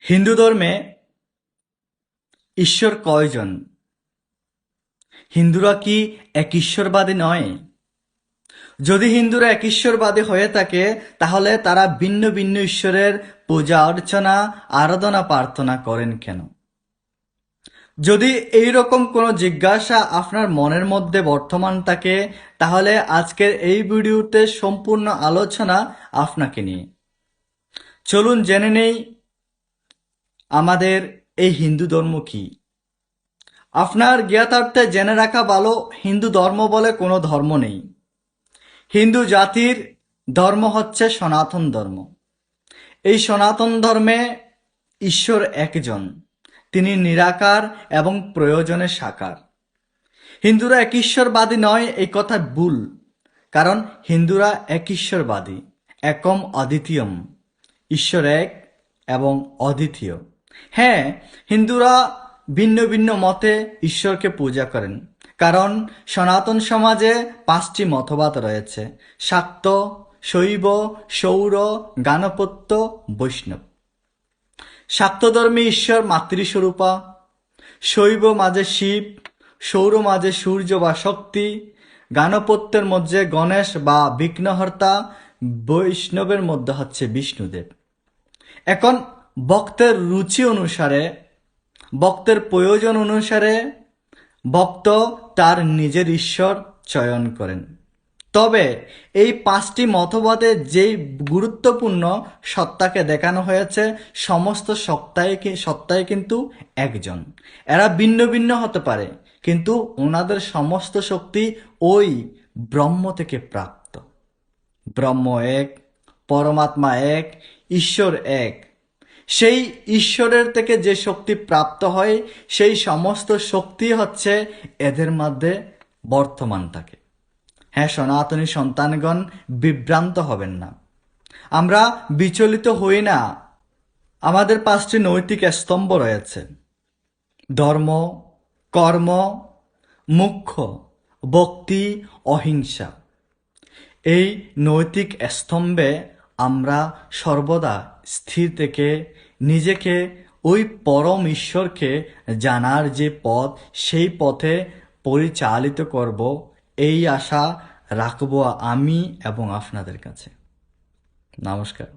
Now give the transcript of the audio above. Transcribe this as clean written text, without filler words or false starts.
হিন্দু ধর্মে ঈশ্বর কয়জন? হিন্দুরা কি এক ঈশ্বরবাদী নয়? যদি হিন্দুরা এক ঈশ্বরবাদী হয়ে থাকে, তাহলে তারা ভিন্ন ভিন্ন ঈশ্বরের পূজা অর্চনা আরাধনা প্রার্থনা করেন কেন? যদি এই রকম কোনো জিজ্ঞাসা আপনার মনের মধ্যে বর্তমান থাকে, তাহলে আজকের এই ভিডিওতে সম্পূর্ণ আলোচনা আপনাকে নিয়ে। চলুন জেনে নেই আমাদের এই হিন্দু ধর্ম কি। আপনার জ্ঞাতার্থে জেনে রাখা ভালো, হিন্দু ধর্ম বলে কোনো ধর্ম নেই। হিন্দু জাতির ধর্ম হচ্ছে সনাতন ধর্ম। এই সনাতন ধর্মে ঈশ্বর একজন, তিনি নিরাকার এবং প্রয়োজনে সাকার। হিন্দুরা এক ঈশ্বরবাদী নয়, এই কথা ভুল। কারণ হিন্দুরা এক ঈশ্বরবাদী, একম অদ্বিতীয়ম, ঈশ্বর এক এবং অদ্বিতীয়। হ্যাঁ, হিন্দুরা ভিন্ন ভিন্ন মতে ঈশ্বরকে পূজা করেন, কারণ সনাতন সমাজে 5টি মতবাদ রয়েছে: শাক্ত, শৈব, সৌর, গাণপত্য, বৈষ্ণব। শাক্ত ধর্মে ঈশ্বর মাতৃস্বরূপা, শৈব মাঝে শিব, সৌর মাঝে সূর্য বা শক্তি, গাণপত্যের মধ্যে গণেশ বা বিঘ্নহর্তা, বৈষ্ণবের মধ্যে হচ্ছে বিষ্ণুদেব। এখন ভক্তের রুচি অনুসারে, ভক্তের প্রয়োজন অনুসারে ভক্ত তার নিজের ঈশ্বর চয়ন করেন। তবে এই 5টি মতবাদে যেই গুরুত্বপূর্ণ সত্তাকে দেখানো হয়েছে, সমস্ত সত্তাই কিন্তু একজন। এরা ভিন্ন ভিন্ন হতে পারে, কিন্তু ওনাদের সমস্ত শক্তি ওই ব্রহ্ম থেকে প্রাপ্ত। ব্রহ্ম এক, পরমাত্মা এক, ঈশ্বর এক। সেই ঈশ্বরের থেকে যে শক্তি প্রাপ্ত হয়, সেই সমস্ত শক্তি হচ্ছে এদের মধ্যে বর্তমান থাকে। হ্যাঁ, সনাতনী সন্তানগণ, বিভ্রান্ত হবেন না। আমরা বিচলিত হই না। আমাদের 5টি নৈতিক স্তম্ভ রয়েছে: ধর্ম, কর্ম, মোক্ষ, ভক্তি, অহিংসা। এই নৈতিক স্তম্ভে আমরা সর্বদা স্থির থেকে নিজেকে ওই পরম ঈশ্বরকে জানার যে পথ, সেই পথে পরিচালিত করব, এই আশা রাখবো আমি এবং আপনাদের কাছে। নমস্কার।